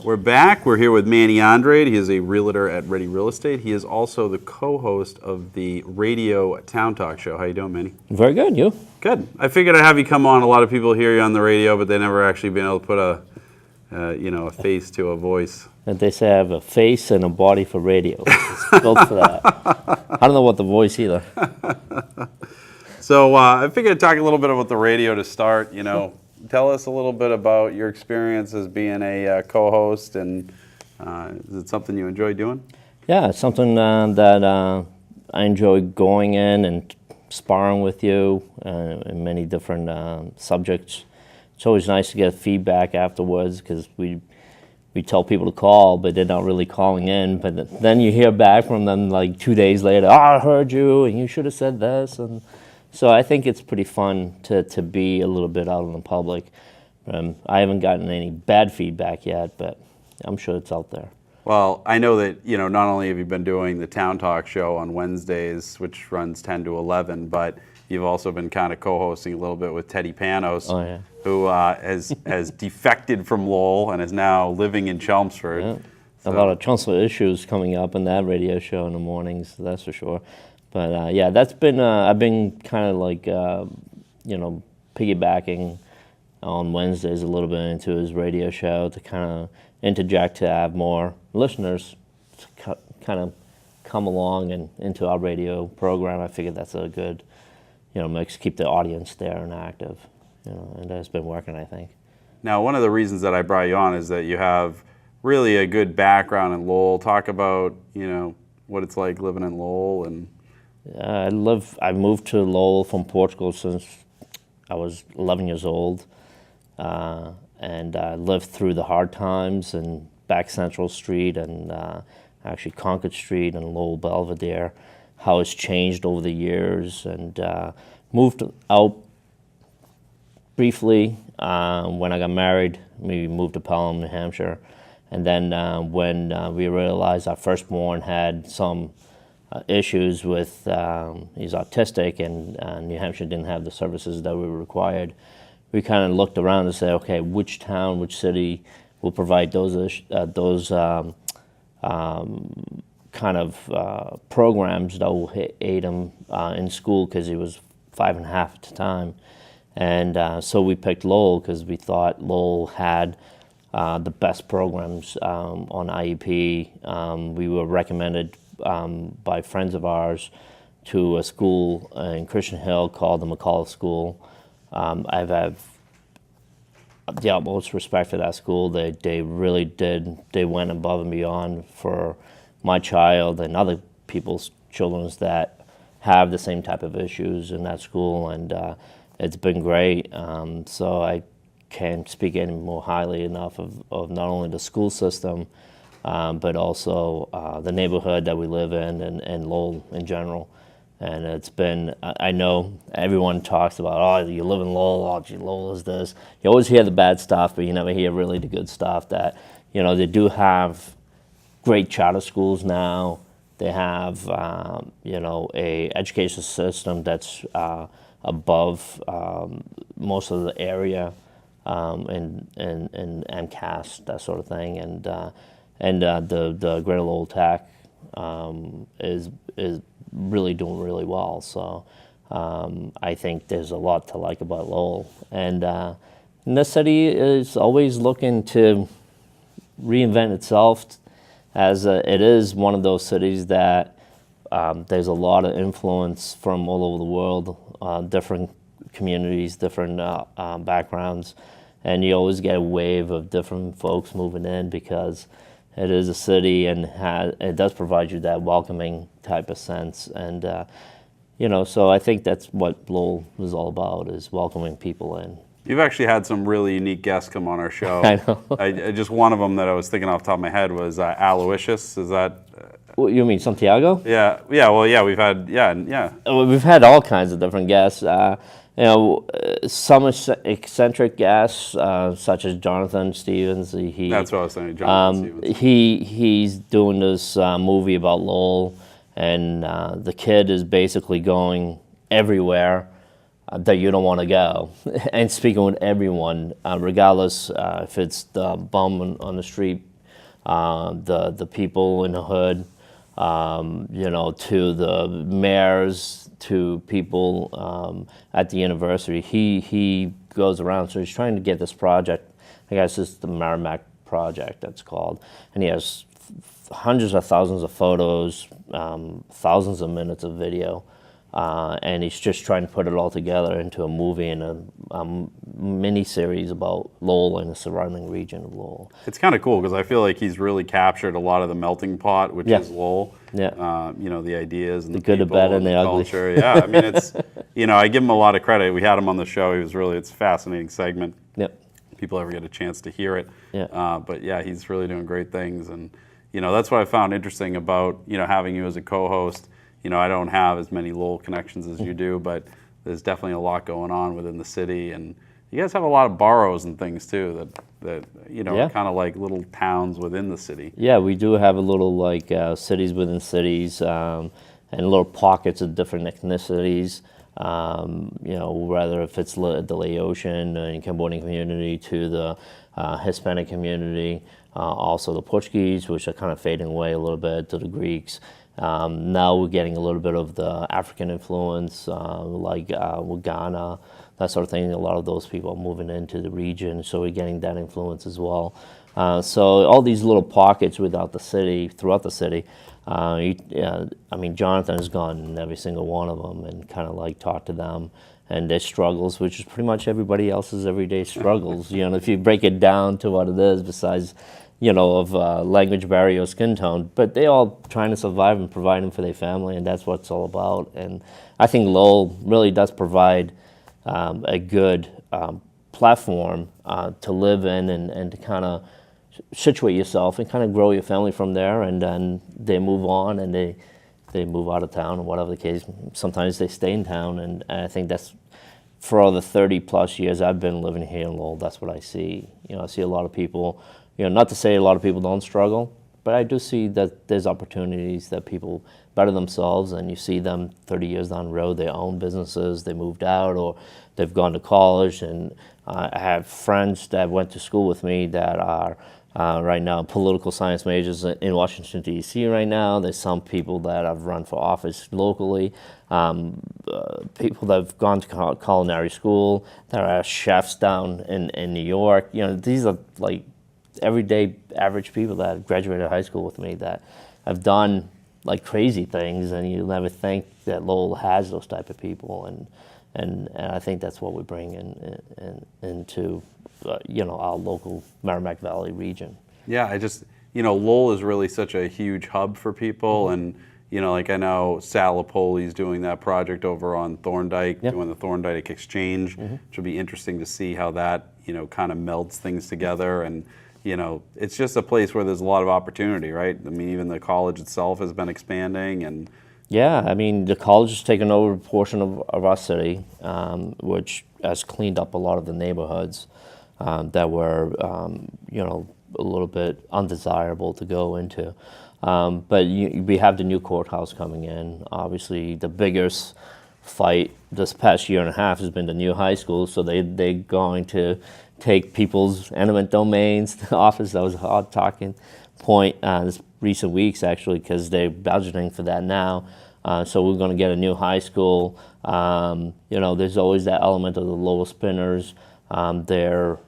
We're back. We're here with Manny Andrade. He is a realtor at Ready Real Estate. He is also the co-host of the radio town talk show. How you doing, Manny? Very good. You? Good. I figured I'd have you come on. A lot of people hear you on the radio, but they never actually been able to put a face to a voice. And they say I have a face and a body for radio. It's built for that. I don't know what the voice either. So I figured I'd talk a little bit about the radio to start. Tell us a little bit about your experience as being a co-host, and is it something you enjoy doing? Yeah, it's something that I enjoy going in and sparring with you in many different subjects. It's always nice to get feedback afterwards because we tell people to call, but they're not really calling in. But then you hear back from them like 2 days later, I heard you, and you should have said this. And so I think it's pretty fun to be a little bit out in the public. I haven't gotten any bad feedback yet, but I'm sure it's out there. Well, I know that, not only have you been doing the Town Talk show on Wednesdays, which runs 10 to 11, but you've also been kind of co-hosting a little bit with Teddy Panos, who has defected from Lowell and is now living in Chelmsford. Yeah. So. A lot of Chelmsford issues coming up in that radio show in the mornings, that's for sure. But yeah, that's been, I've been kind of like, piggybacking on Wednesdays a little bit into his radio show to kind of interject to have more listeners to kind of come along and into our radio program. I figured that's a good, mix, keep the audience there and active, and that's been working, I think. Now, one of the reasons that I brought you on is that you have really a good background in Lowell. Talk about, what it's like living in Lowell. And I moved to Lowell from Portugal since I was 11 years old. And I lived through the hard times and back Central Street and actually Concord Street and Lowell Belvedere, how it's changed over the years, and moved out briefly when I got married. We moved to Pelham, New Hampshire, and then when we realized our firstborn had some issues with, he's autistic, and New Hampshire didn't have the services that we required. We kind of looked around and said, okay, which town, which city will provide those kind of programs that will aid him in school, because he was 5.5 at the time. And so we picked Lowell because we thought Lowell had the best programs on IEP. We were recommended by friends of ours to a school in Christian Hill called the McCullough School. I have the utmost respect for that school. They really did. They went above and beyond for my child and other people's children that have the same type of issues in that school, and it's been great. So I can't speak any more highly enough of not only the school system, but also the neighborhood that we live in and Lowell in general. And it's been, I know everyone talks about, oh, you live in Lowell, oh, gee, Lowell is this. You always hear the bad stuff, but you never hear really the good stuff that, they do have great charter schools now. They have, a education system that's above most of the area in MCAS, that sort of thing. And the Greater Lowell Tech is really doing really well. So I think there's a lot to like about Lowell. And the city is always looking to reinvent itself, as it is one of those cities that there's a lot of influence from all over the world, different communities, different backgrounds, and you always get a wave of different folks moving in because it is a city, and it does provide you that welcoming type of sense. And, so I think that's what Lowell is all about, is welcoming people in. You've actually had some really unique guests come on our show. I know. Just one of them that I was thinking off the top of my head was Aloysius. Is that... You mean Santiago? Yeah, we've had, yeah. We've had all kinds of different guests. Some eccentric guests, such as Jonathan Stevens. That's what I was saying, Jonathan Stevens. He's doing this movie about Lowell, and the kid is basically going everywhere that you don't want to go. And speaking with everyone, regardless if it's the bum on the street, the people in the hood, to the mayors, to people at the university. He goes around, so he's trying to get this project. I guess it's the Merrimack project that's called, and he has hundreds of thousands of photos, thousands of minutes of video. And he's just trying to put it all together into a movie and a mini-series about Lowell and the surrounding region of Lowell. It's kind of cool because I feel like he's really captured a lot of the melting pot, which is Lowell. Yeah. The ideas and the good, the people bad, and the ugly. culture. Yeah, I mean, it's, I give him a lot of credit. We had him on the show. It's a fascinating segment. Yep. People ever get a chance to hear it. Yeah. But yeah, he's really doing great things. And, that's what I found interesting about, having you as a co-host. I don't have as many Lowell connections as you do, but there's definitely a lot going on within the city, and you guys have a lot of boroughs and things too that are kind of like little towns within the city. Yeah, we do have a little like cities within cities, and little pockets of different ethnicities. Whether if it's the Laotian and Cambodian community to the Hispanic community, also the Portuguese, which are kind of fading away a little bit, to the Greeks. Now we're getting a little bit of the African influence, with Ghana, that sort of thing. A lot of those people are moving into the region, so we're getting that influence as well. So all these little pockets throughout the city. Jonathan has gone in every single one of them and kind of like talked to them and their struggles, which is pretty much everybody else's everyday struggles. If you break it down to what it is, besides of language barrier or skin tone, but they all trying to survive and providing for their family, and that's what it's all about. And I think Lowell really does provide a good platform to live in and to kind of situate yourself and kind of grow your family from there, and then they move on and they move out of town or whatever the case. Sometimes they stay in town, and I think that's, for all the 30 plus years I've been living here in Lowell, that's what I see. I see a lot of people, not to say a lot of people don't struggle, but I do see that there's opportunities that people better themselves, and you see them 30 years down the road, they own businesses, they moved out, or they've gone to college. And I have friends that went to school with me that are right now political science majors in Washington, D.C. right now. There's some people that have run for office locally, people that have gone to culinary school, that are chefs down in New York. These are like everyday average people that graduated high school with me that have done like crazy things, and you never think that Lowell has those type of people, and I think that's what we bring into our local Merrimack Valley region. Yeah, Lowell is really such a huge hub for people, and I know Sal Lepoli's doing that project over on Thorndike, doing the Thorndike Exchange, which will be interesting to see how that kind of melds things together. And it's just a place where there's a lot of opportunity, right? I mean, even the college itself has been expanding, and yeah, I mean, the college has taken over a portion of our city, which has cleaned up a lot of the neighborhoods that were, a little bit undesirable to go into. But we have the new courthouse coming in. Obviously, the biggest fight this past year and a half has been the new high school, so they're going to take people's eminent domains to the office. That was a hard talking point this recent weeks, actually, because they're budgeting for that now. So we're going to get a new high school. There's always that element of the Lowell Spinners. They're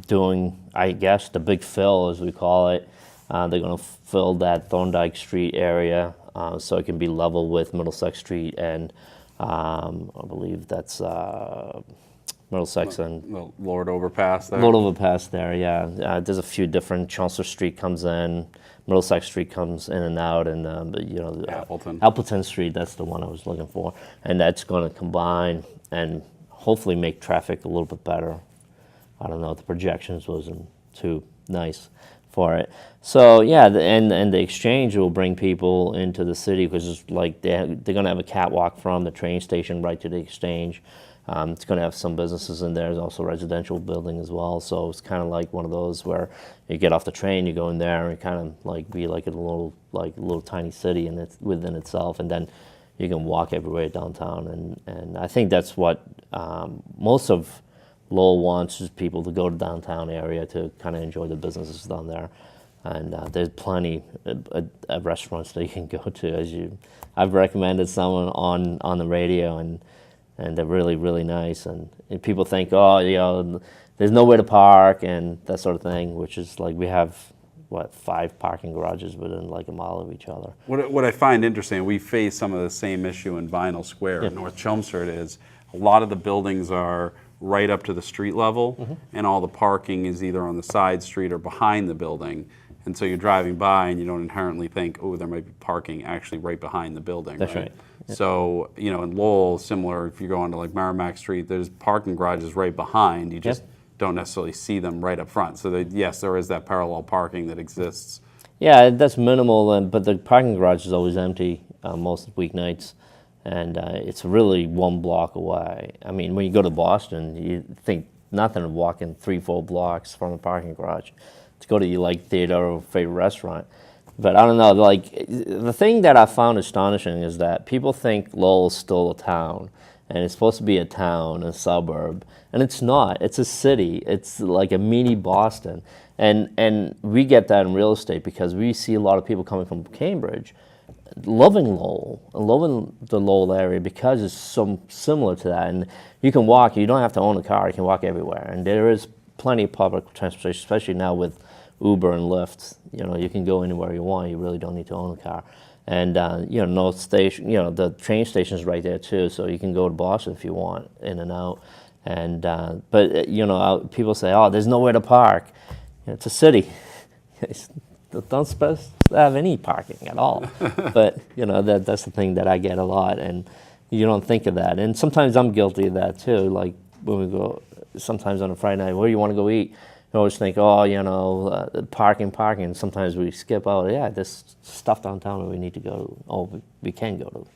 doing, I guess, the big fill, as we call it. They're going to fill that Thorndike Street area so it can be level with Middlesex Street, and I believe that's Middlesex and the Lord Overpass there. Lord Overpass there, yeah. There's a few different. Chelmsford Street comes in, Middlesex Street comes in and out, and Appleton Street, that's the one I was looking for, and that's going to combine and hopefully make traffic a little bit better. I don't know, the projections wasn't too nice for it. So yeah, and the exchange will bring people into the city, because it's like they're going to have a catwalk from the train station right to the exchange. It's going to have some businesses in there. There's also a residential building as well. So it's kind of like one of those where you get off the train, you go in there, and it kind of like be like a little tiny city within itself. And then, you can walk everywhere downtown, and I think that's what most of Lowell wants, is people to go to downtown area to kind of enjoy the businesses down there. And there's plenty of restaurants that you can go to. I've recommended some on the radio, and they're really, really nice. And people think, oh, there's nowhere to park and that sort of thing, which is like we have, 5 parking garages within like a mile of each other. What I find interesting, we face some of the same issue in Vinyl Square in North Chelmsford, is a lot of the buildings are right up to the street level, and all the parking is either on the side street or behind the building. And so you're driving by and you don't inherently think, oh, there might be parking actually right behind the building. That's right. Yeah. So, in Lowell, similar, if you go onto like Merrimack Street, there's parking garages right behind. You just don't necessarily see them right up front. So yes, there is that parallel parking that exists. Yeah, that's minimal, but the parking garage is always empty most weeknights. And it's really 1 block away. I mean, when you go to Boston, you think nothing of walking 3-4 blocks from a parking garage to go to your like theater or favorite restaurant. But I don't know, like the thing that I found astonishing is that people think Lowell's still a town, and it's supposed to be a town, a suburb, and it's not. It's a city. It's like a mini Boston, and we get that in real estate because we see a lot of people coming from Cambridge, loving Lowell, loving the Lowell area because it's so similar to that, and you can walk. You don't have to own a car. You can walk everywhere, and there is plenty of public transportation, especially now with Uber and Lyft. You can go anywhere you want. You really don't need to own a car. And North Station, the train station is right there too, so you can go to Boston if you want, in and out. And but people say, oh, there's nowhere to park. It's a city. Don't supposed to have any parking at all. But that's the thing that I get a lot, and you don't think of that. And sometimes I'm guilty of that too. Like when we go, sometimes on a Friday night, where do you want to go eat? I always think, parking. And sometimes we skip out. Yeah, there's stuff downtown that we need to go to. Oh, we can go to.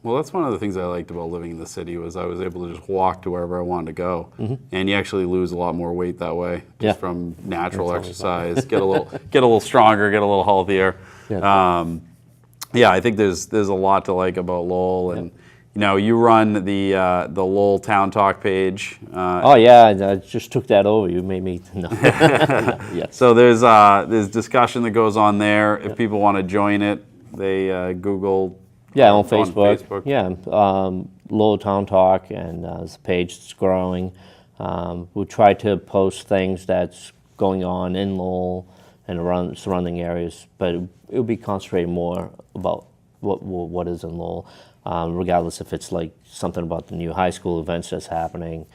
Well, that's one of the things I liked about living in the city was I was able to just walk to wherever I wanted to go, and you actually lose a lot more weight that way just from natural exercise. Get a little stronger, get a little healthier. Yeah, I think there's a lot to like about Lowell, and you run the Lowell Town Talk page. I just took that over. You made me know. Yes. So there's discussion that goes on there. If people want to join it, they Google. Yeah, on Facebook. Yeah, Lowell Town Talk, and the page is growing. We try to post things that's going on in Lowell and around surrounding areas, but it'll be concentrated more about what is in Lowell, regardless if it's like something about the new high school events that's happening,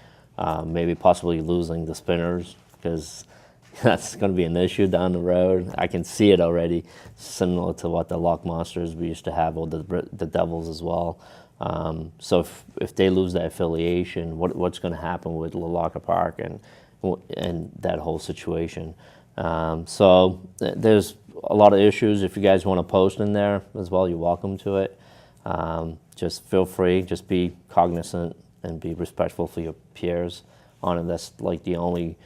maybe possibly losing the spinners, because that's going to be an issue down the road. I can see it already, similar to what the Lock Monsters we used to have, or the Devils as well. So if they lose that affiliation, what's going to happen with LaLocca Park and that whole situation? So there's a lot of issues. If you guys want to post in there as well, you're welcome to it. Just feel free. Just be cognizant and be respectful for your peers on it. That's like the only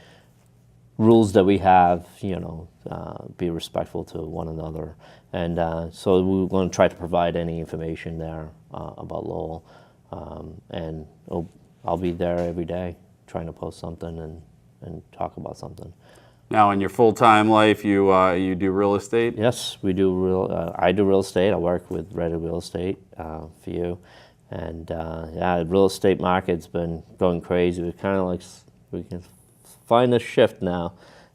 rules that we have, be respectful to one another. And so we're going to try to provide any information there about Lowell. And I'll be there every day trying to post something and talk about something. Now, in your full-time life, you do real estate? Yes, we do I do real estate. I work with Reddit Real Estate for you. And the real estate market's been going crazy. We can find a shift now.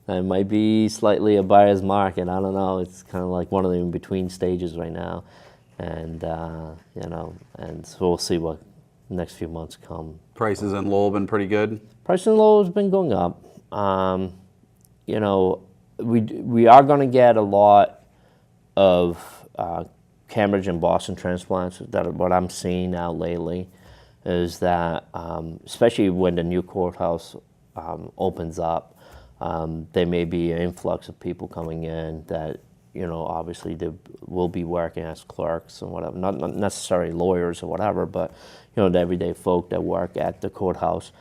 It might be slightly a buyer's market. I don't know. It's kind of like one of the in-between stages right now, and and so we'll see what the next few months come. Prices in Lowell been pretty good. Prices in Lowell has been going up. We are going to get a lot of Cambridge and Boston transplants. That what I'm seeing now lately is that, especially when the new courthouse opens up, there may be an influx of people coming in that, obviously they will be working as clerks and whatever, not necessarily lawyers or whatever, but, the everyday folk that work at the courthouse.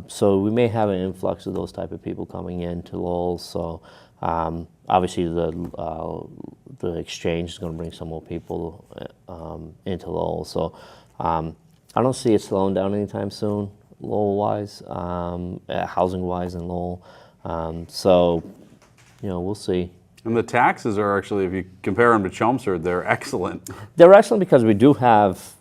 So we may have an influx of those type of people coming into Lowell. So Obviously, the exchange is going to bring some more people into Lowell. So I don't see it slowing down anytime soon, Lowell-wise, housing-wise in Lowell. So, we'll see. And the taxes are actually, if you compare them to Chelmsford, they're excellent. They're excellent because we do have,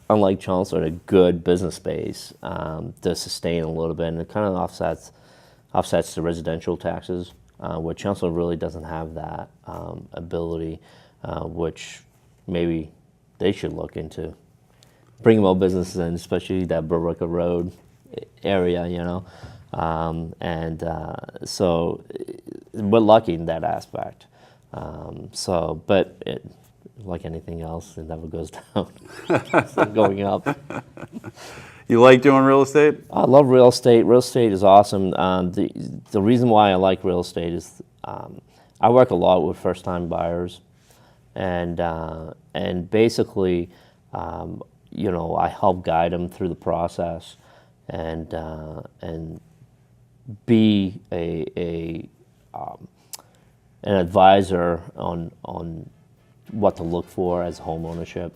unlike Chelmsford, a good business base to sustain a little bit, and it kind of offsets the residential taxes, where Chelmsford really doesn't have that ability, which maybe they should look into. Bring more businesses in, especially that Billerica Road area, so we're lucky in that aspect. But like anything else, it never goes down. It's going up. You like doing real estate? I love real estate. Real estate is awesome. The reason why I like real estate is I work a lot with first-time buyers, and basically, I help guide them through the process, and be an advisor on what to look for as home ownership,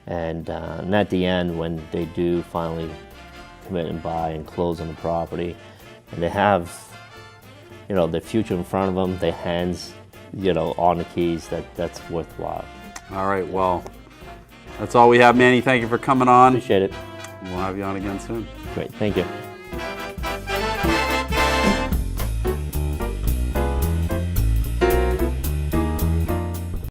and at the end, when they do finally commit and buy and close on the property, and they have their future in front of them, their hands on the keys, that's worthwhile. All right, well, that's all we have, Manny. Thank you for coming on. Appreciate it. We'll have you on again soon. Great, thank you.